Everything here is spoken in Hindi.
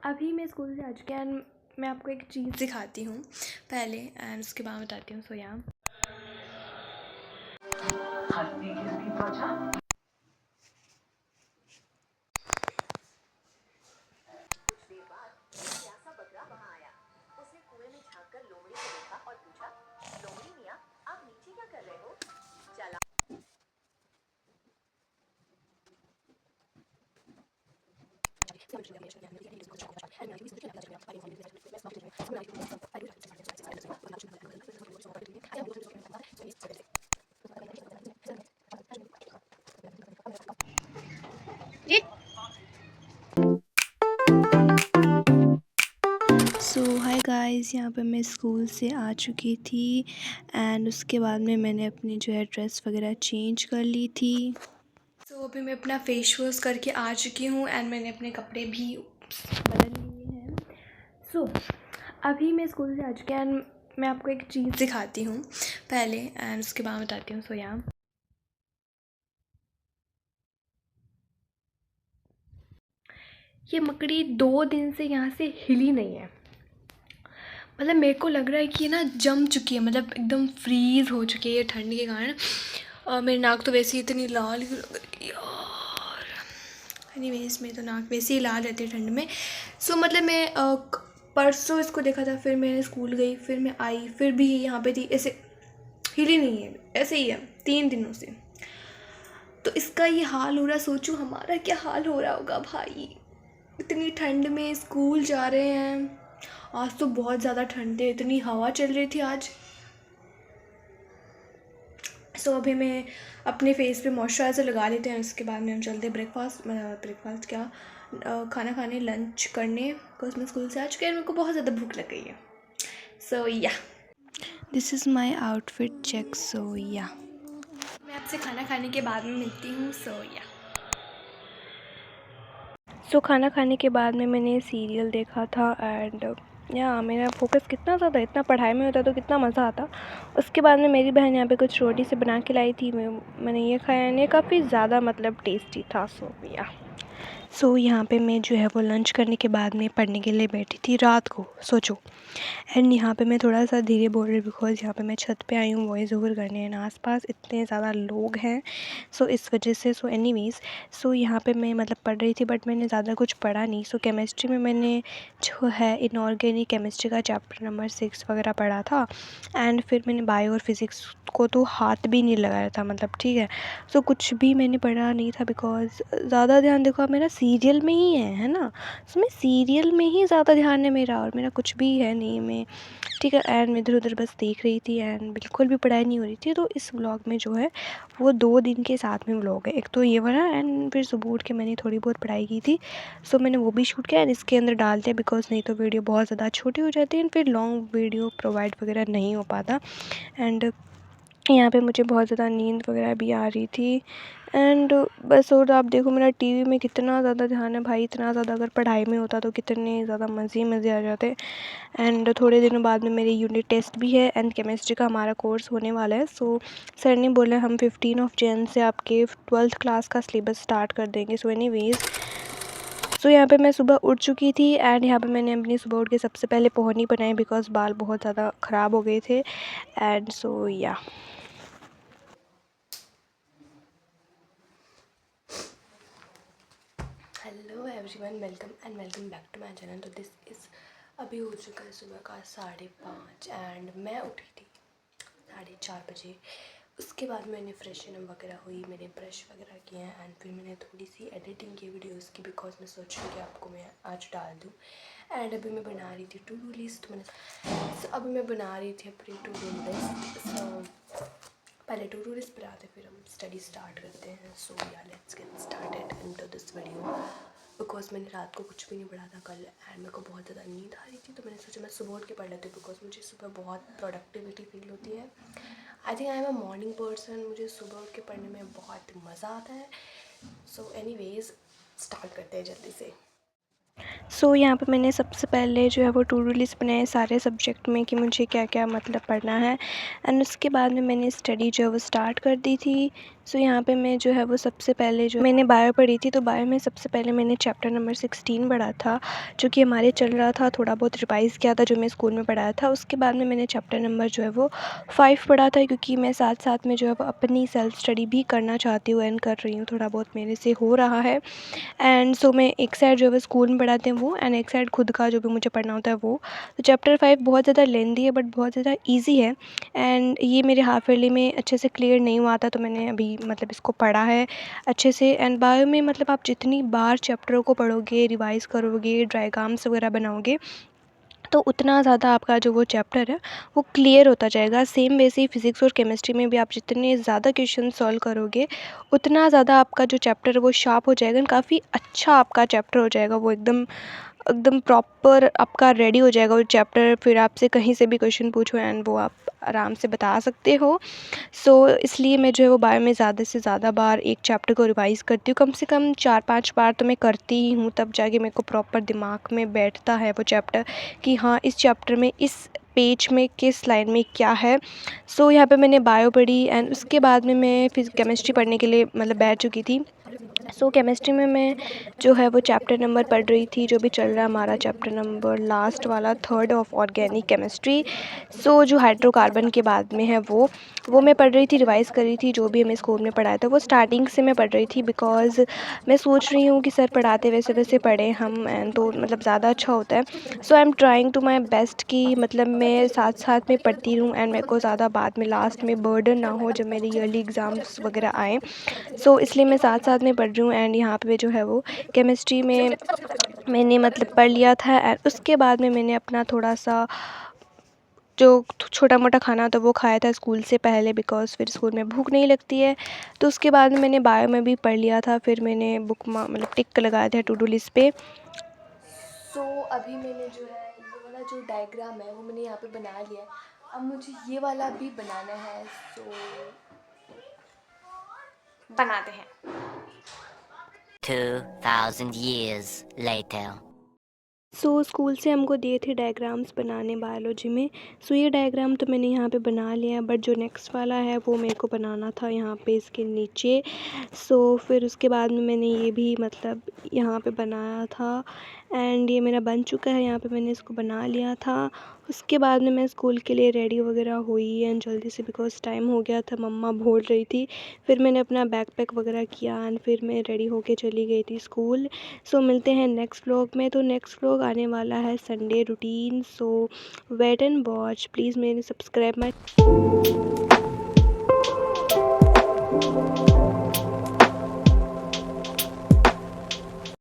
अभी मैं स्कूल से आ चुकी एंड मैं आपको एक चीज़ दिखाती हूँ पहले एंड उसके बाद बताती हूँ। सो यहाँ कुछ देर बाद एक प्यासा बकरा वहां आया। उसने कुएं में झांककर लोमड़ी को देखा और पूछा, लोमड़ी मियाँ, आप नीचे क्या कर रहे हो? चला सो हाय गाइस, यहाँ पे मैं स्कूल से आ चुकी थी एंड उसके बाद में मैंने अपनी जो है ड्रेस वगैरह चेंज कर ली थी। सो अभी मैं अपना फेस वॉश करके आ चुकी हूँ एंड मैंने अपने कपड़े भी बदल लिए हैं। सो अभी मैं स्कूल से आ चुकी हूँ एंड मैं आपको एक चीज़ दिखाती हूँ पहले एंड उसके बाद बताती हूँ। सो यहाँ ये मकड़ी 2 दिन से यहाँ से हिली नहीं है। मतलब मेरे को लग रहा है कि ये ना जम चुकी है, मतलब एकदम फ्रीज़ हो चुकी है ये ठंड के कारण। और मेरी नाक तो वैसे ही इतनी लाल क्यों लग रही है यार। एनीवेज मेरी तो नाक वैसे ही लाल रहती है ठंड में। सो मतलब मैं परसों इसको देखा था, फिर मैंने स्कूल गई, फिर मैं आई, फिर भी यहाँ पे थी, ऐसे हिली नहीं है, ऐसे ही है 3 दिनों से। तो इसका ये हाल हो रहा, सोचो हमारा क्या हाल हो रहा होगा भाई। इतनी ठंड में स्कूल जा रहे हैं। आज तो बहुत ज़्यादा ठंड थी, इतनी हवा चल रही थी आज। सो अभी मैं अपने फेस पे मॉइस्चराइज़र लगा लेते हैं, उसके बाद में हम चलते ब्रेकफास्ट क्या खाना खाने, लंच करने, बिकॉज मैं स्कूल से आ चुकी है, मेरे को बहुत ज़्यादा भूख लग गई है। So yeah this is my outfit check. So yeah मैं आपसे खाना खाने के बाद में मिलती हूँ। सो खाना खाने के बाद में मैंने सीरियल देखा था एंड या मेरा फोकस कितना ज़्यादा इतना पढ़ाई में होता तो कितना मज़ा आता। उसके बाद में मेरी बहन यहाँ पे कुछ रोटी से बना के लाई थी, मैंने ये खाया नहीं, काफ़ी ज़्यादा मतलब टेस्टी था। सो यहाँ पे मैं जो है वो लंच करने के बाद में पढ़ने के लिए बैठी थी रात को, सोचो। एंड यहाँ पे मैं थोड़ा सा धीरे बोल रही बिकॉज़ यहाँ पे मैं छत पे आई हूँ वॉइस ओवर करने एंड आसपास इतने ज़्यादा लोग हैं। सो इस वजह से एनीवेज सो यहाँ पे मैं मतलब पढ़ रही थी बट मैंने ज़्यादा कुछ पढ़ा नहीं। सो केमिस्ट्री में मैंने जो है इनऑर्गेनिक केमिस्ट्री का चैप्टर नंबर 6 वगैरह पढ़ा था एंड फिर मैंने बायो और फिज़िक्स को तो हाथ भी नहीं लगाया था, मतलब ठीक है। सो कुछ भी मैंने पढ़ा नहीं था बिकॉज़ ज़्यादा ध्यान देखो अब मेरा सीरियल में ही है ना। सो मैं सीरियल में ही ज़्यादा ध्यान है मेरा, और मेरा कुछ भी है नहीं, मैं ठीक है। एंड मैं इधर उधर बस देख रही थी एंड बिल्कुल भी पढ़ाई नहीं हो रही थी। तो इस व्लॉग में जो है वो 2 दिन के साथ में व्लॉग है, एक तो ये वाला एंड फिर सुबह उठ के मैंने थोड़ी बहुत पढ़ाई की थी। सो मैंने वो भी शूट किया एंड इसके अंदर डाल दिया बिकॉज़ नहीं तो वीडियो बहुत ज़्यादा छोटी हो जाती है, फिर लॉन्ग वीडियो प्रोवाइड वगैरह नहीं हो पाता। एंड यहाँ पे मुझे बहुत ज़्यादा नींद वगैरह भी आ रही थी एंड बस। और आप देखो मेरा टीवी में कितना ज़्यादा ध्यान है भाई, इतना ज़्यादा अगर पढ़ाई में होता तो कितने ज़्यादा मज़े ही मज़े आ जाते। एंड थोड़े दिनों बाद में मेरी यूनिट टेस्ट भी है एंड केमिस्ट्री का हमारा कोर्स होने वाला है। सो सर ने बोला हम 15 जन से आपके 12th क्लास का सिलेबस स्टार्ट कर देंगे। सो एनीवेज सो यहाँ पे मैं सुबह उठ चुकी थी एंड यहाँ पे मैंने अपनी सुबह उठ के सबसे पहले पोहनी बनाई बिकॉज़ बाल बहुत ज़्यादा ख़राब हो गए थे and so yeah hello everyone, welcome back to my channel. तो दिस इज़ अभी हो चुका है सुबह का 5:30 एंड मैं उठी थी 4:30 बजे। उसके बाद मैंने फ्रेशन वगैरह हुई, मैंने ब्रश वगैरह किया एंड फिर मैंने थोड़ी सी एडिटिंग की वीडियोस की बिकॉज मैं सोच रही हूँ कि आपको मैं आज डाल दूँ। एंड अभी मैं बना रही थी टू डू लिस्ट, अभी मैं बना रही थी अपनी टू डू लिस्ट। सो पहले टू डू लिस्ट बनाते फिर हम स्टडी स्टार्ट करते हैं। सो या let's get started into this video because मैंने रात को कुछ भी नहीं पढ़ा था कल एंड मेरे को बहुत ज़्यादा नींद आ रही थी। तो मैंने सोचा मैं सुबह उठ के पढ़ लेती हूँ बिकॉज मुझे सुबह बहुत प्रोडक्टिविटी फील होती है। I think I am a morning person, मुझे सुबह उठ के पढ़ने में बहुत मज़ा आता है। सो एनीवेज स्टार्ट करते हैं जल्दी से। सो यहाँ पे मैंने सबसे पहले जो है वो टू डू लिस्ट बनाए सारे सब्जेक्ट में कि मुझे क्या क्या मतलब पढ़ना है, एंड उसके बाद में मैंने स्टडी जो है वो स्टार्ट कर दी थी। सो यहाँ पे मैं जो है वो सबसे पहले जो मैंने बायो पढ़ी थी, तो बायो में सबसे पहले मैंने चैप्टर नंबर 16 पढ़ा था, जो कि हमारे चल रहा था, थोड़ा बहुत रिवाइज़ किया था जो मैं स्कूल में पढ़ाया था। उसके बाद में मैंने चैप्टर नंबर जो है वो 5 पढ़ा था, क्योंकि मैं साथ साथ में जो है वो अपनी सेल्फ स्टडी भी करना चाहती हूँ एंड कर रही हूँ, थोड़ा बहुत मेरे से हो रहा है। एंड सो मैं एक साइड जो है वो स्कूल में पढ़ाते हैं वो, एंड एक साइड खुद का जो भी मुझे पढ़ना होता है वो। तो चैप्टर 5 बहुत ज़्यादा लेंदी है बट बहुत ज़्यादा ईजी है, एंड ये मेरे हाफ ईयरली में अच्छे से क्लियर नहीं हुआ था, तो मैंने अभी मतलब इसको पढ़ा है अच्छे से। एंड बायो में मतलब आप जितनी बार चैप्टरों को पढ़ोगे, रिवाइज़ करोगे, डायग्राम्स वगैरह बनाओगे, तो उतना ज़्यादा आपका जो वो चैप्टर है वो क्लियर होता जाएगा। सेम वैसे ही फिज़िक्स और केमिस्ट्री में भी आप जितने ज़्यादा क्वेश्चन सॉल्व करोगे, उतना ज़्यादा आपका जो चैप्टर है वो शार्प हो जाएगा, काफ़ी अच्छा आपका चैप्टर हो जाएगा वो, एकदम एकदम प्रॉपर आपका रेडी हो जाएगा वो चैप्टर। फिर आपसे कहीं से भी क्वेश्चन पूछो एंड वो आप आराम से बता सकते हो। सो इसलिए मैं जो है वो बायो में ज़्यादा से ज़्यादा बार एक चैप्टर को रिवाइज़ करती हूँ, कम से कम 4-5 बार तो मैं करती ही हूँ, तब जाके मेरे को प्रॉपर दिमाग में बैठता है वो चैप्टर कि हाँ, इस चैप्टर में इस पेज में किस लाइन में क्या है। सो यहाँ पे मैंने बायो पढ़ी, एंड उसके बाद में मैं फिर केमिस्ट्री पढ़ने के लिए मतलब बैठ चुकी थी। सो केमिस्ट्री में मैं जो है वो चैप्टर नंबर पढ़ रही थी, जो भी चल रहा है हमारा चैप्टर नंबर लास्ट वाला 3rd ऑफ ऑर्गेनिक केमिस्ट्री। सो जो हाइड्रोकार्बन के बाद में है वो मैं पढ़ रही थी, रिवाइज़ कर रही थी, जो भी हमें स्कूल में पढ़ाया था वो स्टार्टिंग से मैं पढ़ रही थी, बिकॉज़ मैं सोच रही हूँ कि सर पढ़ाते वैसे वैसे पढ़ें हम, एंड तो मतलब ज़्यादा अच्छा होता है। So I am trying to my best कि मतलब मैं साथ साथ में पढ़ती रहूँ, एंड मेरे को ज़्यादा बाद में लास्ट में बर्डन ना हो जब मेरे ईयरली एग्ज़ाम्स वगैरह आएँ। सो इसलिए मैं साथ साथ में पढ़ रही हूँ, एंड यहाँ पे जो है वो केमिस्ट्री में मैंने मतलब पढ़ लिया था, एंड उसके बाद में मैंने अपना थोड़ा सा जो छोटा मोटा खाना था वो खाया था स्कूल से पहले, बिकॉज़ फिर स्कूल में भूख नहीं लगती है। तो उसके बाद में मैंने बायो में भी पढ़ लिया था, फिर मैंने बुक मतलब टिक लगाया था टू डू लिस्ट पे। सो अभी मैंने जो है ये वाला जो डायग्राम है वो मैंने यहाँ पे बना लिया है, अब मुझे ये वाला भी बनाना है। सो बनाते हैं। 2,000 years later. सो स्कूल से हमको दिए थे डायग्राम्स बनाने बायोलॉजी में। सो ये डायग्राम तो मैंने यहाँ पे बना लिया, बट जो नेक्स्ट वाला है वो मेरे को बनाना था यहाँ पे इसके नीचे। सो फिर उसके बाद में मैंने ये भी मतलब यहाँ पे बनाया था, एंड ये मेरा बन चुका है, यहाँ पे मैंने इसको बना लिया था। उसके बाद में मैं स्कूल के लिए रेडी वगैरह हुई एंड जल्दी से, बिकॉज़ टाइम हो गया था, मम्मा बोल रही थी। फिर मैंने अपना बैग पैक वगैरह किया, एंड फिर मैं रेडी होके चली गई थी स्कूल। सो मिलते हैं नेक्स्ट व्लॉग में। तो नेक्स्ट व्लॉग आने वाला है Sunday routine, so wait and watch please. मेरे सब्सक्राइब माई